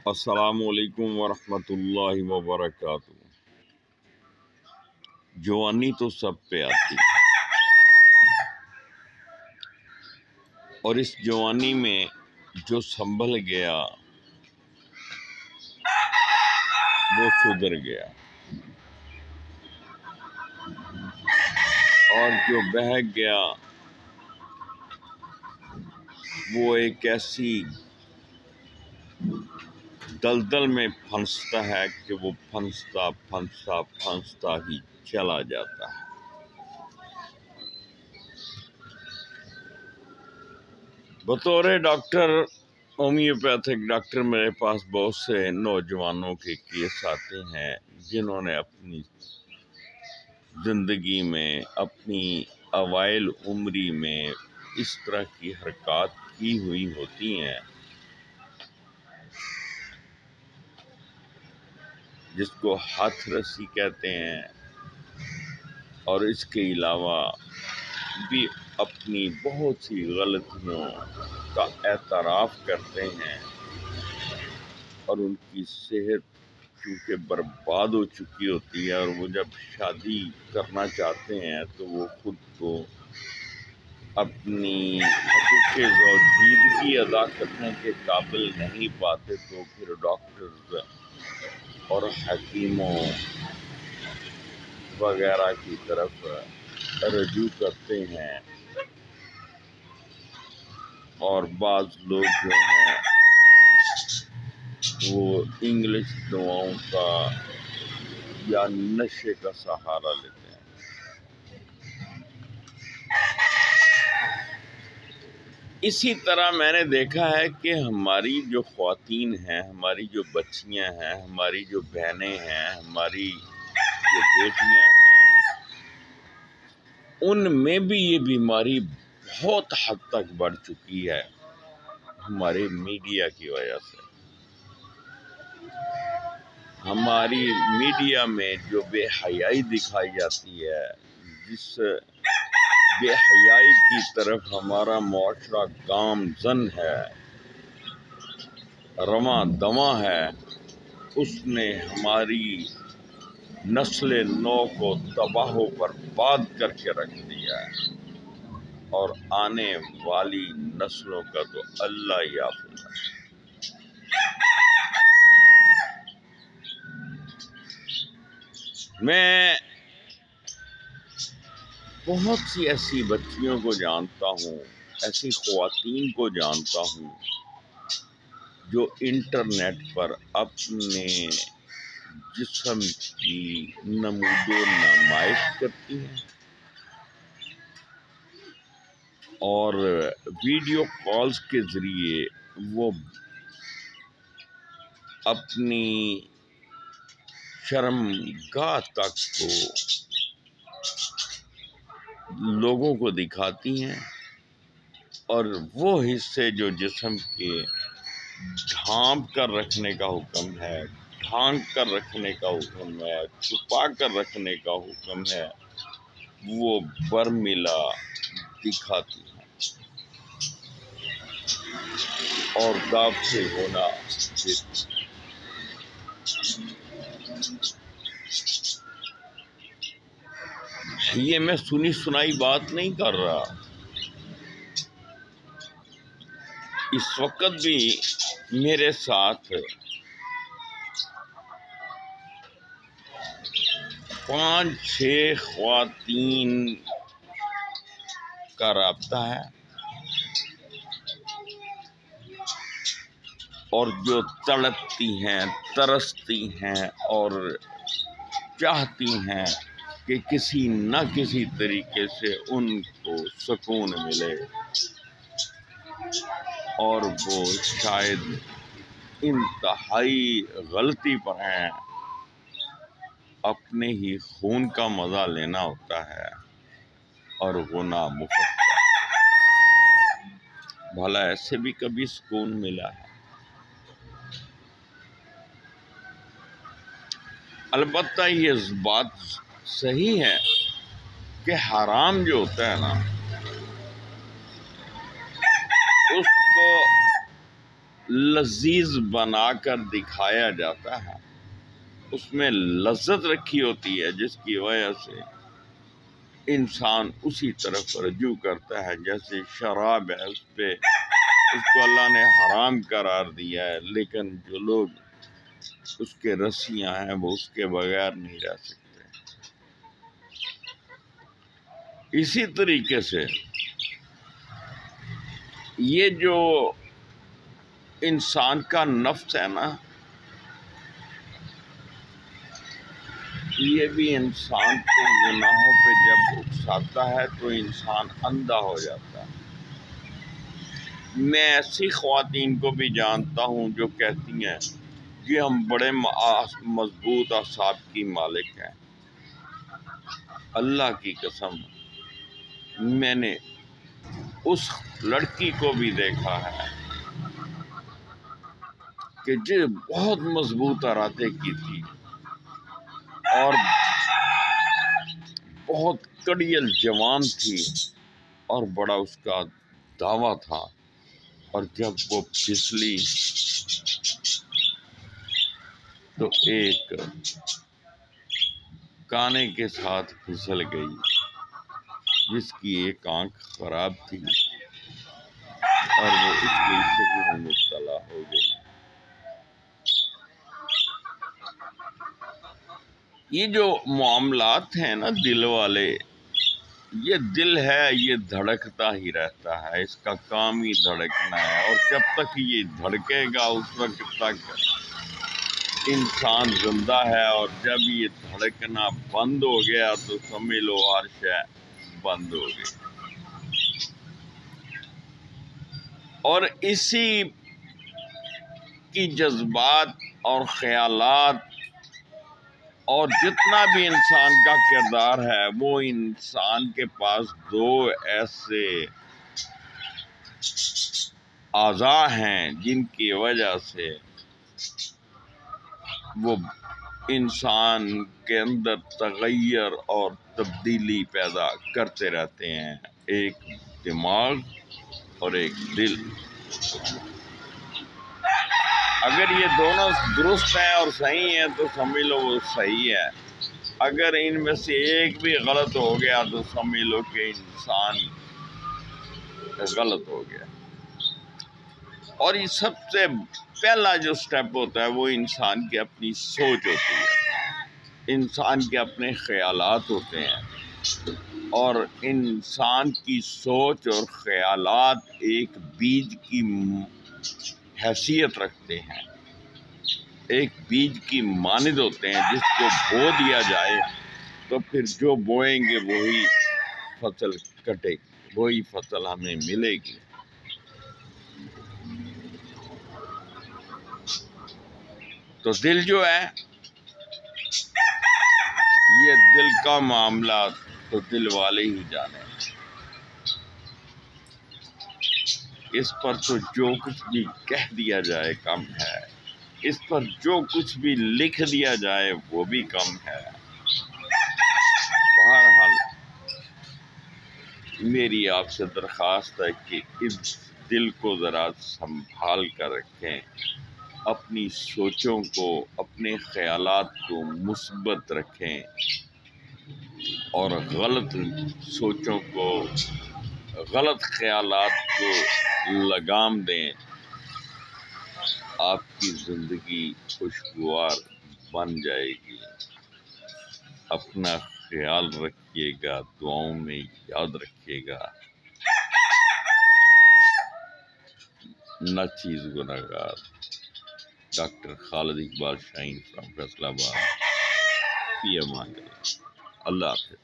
السلام علیکم ورحمۃ اللہ وبرکاتہ۔ جوانی تو سب پہ آتی ہے، اور اس جوانی میں جو سنبھل گیا وہ سدھر گیا، اور جو بہک گیا وہ ایک ایسی دلدل میں پھنستا ہے کہ وہ پھنستا ہی چلا جاتا ہے۔ بطور ڈاکٹر، ہومیوپیتھک ڈاکٹر، میرے پاس بہت سے نوجوانوں کے کیس آتے ہیں جنہوں نے اپنی زندگی میں، اپنی اوائل عمری میں اس طرح کی حرکات کی ہوئی ہوتی ہیں جس کو ہاتھ رسی کہتے ہیں، اور اس کے علاوہ بھی اپنی بہت سی غلطیوں کا اعتراف کرتے ہیں، اور ان کی صحت چونکہ برباد ہو چکی ہوتی ہے، اور وہ جب شادی کرنا چاہتے ہیں تو وہ خود کو اپنی حقوق زوجیدگی ادا کرنے کے قابل نہیں پاتے، تو پھر ڈاکٹرز اور حکیموں وغیرہ کی طرف رجوع کرتے ہیں، اور بعض لوگ جو ہیں وہ انگلش دواؤں کا یا نشے کا سہارا لیتے ہیں۔ اسی طرح میں نے دیکھا ہے کہ ہماری جو خواتین ہیں، ہماری جو بچیاں ہیں، ہماری جو بہنیں ہیں، ہماری جو بیٹیاں ہیں، ان میں بھی یہ بیماری بہت حد تک بڑھ چکی ہے ہمارے میڈیا کی وجہ سے۔ ہماری میڈیا میں جو بے حیائی دکھائی جاتی ہے، جس بے حیائی کی طرف ہمارا معاشرہ گامزن ہے، رواں دواں ہے، اس نے ہماری نسل نو کو تباہ و برباد کر کے رکھ دیا ہے، اور آنے والی نسلوں کا تو اللہ ہی حافظ ہے۔ میں بہت سی ایسی بچیوں کو جانتا ہوں، ایسی خواتین کو جانتا ہوں جو انٹرنیٹ پر اپنے جسم کی نمود و نمائش کرتی ہیں، اور ویڈیو کالز کے ذریعے وہ اپنی شرمگاہ تک کو لوگوں کو دکھاتی ہیں، اور وہ حصے جو جسم کے ڈھانپ کر رکھنے کا حکم ہے، ڈھانک کر رکھنے کا حکم ہے، چھپا کر رکھنے کا حکم ہے، وہ برملا دکھاتی ہیں، اور داغ سے ہونا دیتی ہیں۔ یہ میں سنی سنائی بات نہیں کر رہا، اس وقت بھی میرے ساتھ 5-6 خواتین کا رابطہ ہے، اور جو تڑپتی ہیں، ترستی ہیں، اور چاہتی ہیں کہ کسی نہ کسی طریقے سے ان کو سکون ملے، اور وہ شاید انتہائی غلطی پر ہیں، اپنے ہی خون کا مزہ لینا ہوتا ہے، اور وہ نامفت کا۔ بھلا ایسے بھی کبھی سکون ملا ہے؟ البتہ یہ بات صحیح ہے کہ حرام جو ہوتا ہے نا، اس کو لذیذ بنا کر دکھایا جاتا ہے، اس میں لذت رکھی ہوتی ہے، جس کی وجہ سے انسان اسی طرف رجوع کرتا ہے۔ جیسے شراب ہے، اس کو اللہ نے حرام قرار دیا ہے، لیکن جو لوگ اس کے رسیاں ہیں وہ اس کے بغیر نہیں رہ سکتے۔ اسی طریقے سے یہ جو انسان کا نفس ہے نا، یہ بھی انسان کو گناہوں پہ جب اکساتا ہے تو انسان اندھا ہو جاتا ہے۔ میں ایسی خواتین کو بھی جانتا ہوں جو کہتی ہیں کہ ہم بڑے مضبوط اعصاب کی مالک ہیں۔ اللہ کی قسم، میں نے اس لڑکی کو بھی دیکھا ہے کہ جو بہت مضبوط ارادے کی تھی اور بہت کڑیل جوان تھی اور بڑا اس کا دعویٰ تھا، اور جب وہ پھسلی تو ایک کانے کے ساتھ پھسل گئی، جس کی ایک آنکھ خراب تھی اور وہ اس کے شکل میں مبتلا ہو گئی۔ یہ جو معاملات ہیں نا دل والے، یہ دل ہے، یہ دھڑکتا ہی رہتا ہے، اس کا کام ہی دھڑکنا ہے، اور جب تک یہ دھڑکے گا اس وقت تک انسان زندہ ہے، اور جب یہ دھڑکنا بند ہو گیا تو سمجھ لو ہر شے بند ہو گئی۔ اور اسی کی جذبات اور خیالات اور جتنا بھی انسان کا کردار ہے، وہ انسان کے پاس دو ایسے اعضاء ہیں جن کی وجہ سے وہ انسان کے اندر تغیر اور تبدیلی پیدا کرتے رہتے ہیں، ایک دماغ اور ایک دل۔ اگر یہ دونوں درست ہیں اور صحیح ہیں تو سمجھ لو وہ صحیح ہے، اگر ان میں سے ایک بھی غلط ہو گیا تو سمجھ لو کہ انسان غلط ہو گیا۔ اور یہ سب سے پہلا جو سٹیپ ہوتا ہے وہ انسان کی اپنی سوچ ہوتی ہے، انسان کے اپنے خیالات ہوتے ہیں، اور انسان کی سوچ اور خیالات ایک بیج کی حیثیت رکھتے ہیں، ایک بیج کی مانند ہوتے ہیں، جس کو بو دیا جائے تو پھر جو بوئیں گے وہی فصل کٹے گی، وہی فصل ہمیں ملے گی۔ تو دل جو ہے، یہ دل کا معاملہ تو دل والے ہی جانے، اس پر تو جو کچھ بھی کہہ دیا جائے کم ہے، اس پر جو کچھ بھی لکھ دیا جائے وہ بھی کم ہے۔ بہرحال میری آپ سے درخواست ہے کہ اس دل کو ذرا سنبھال کر رکھیں، اپنی سوچوں کو، اپنے خیالات کو مثبت رکھیں، اور غلط سوچوں کو، غلط خیالات کو لگام دیں، آپ کی زندگی خوشگوار بن جائے گی۔ اپنا خیال رکھیے گا، دعاؤں میں یاد رکھیے گا۔ ناچیز گناہگار doctor Khalid Iqbal Shaheen from Faisalabad, فی امان اللہ۔ اللہ حافظ۔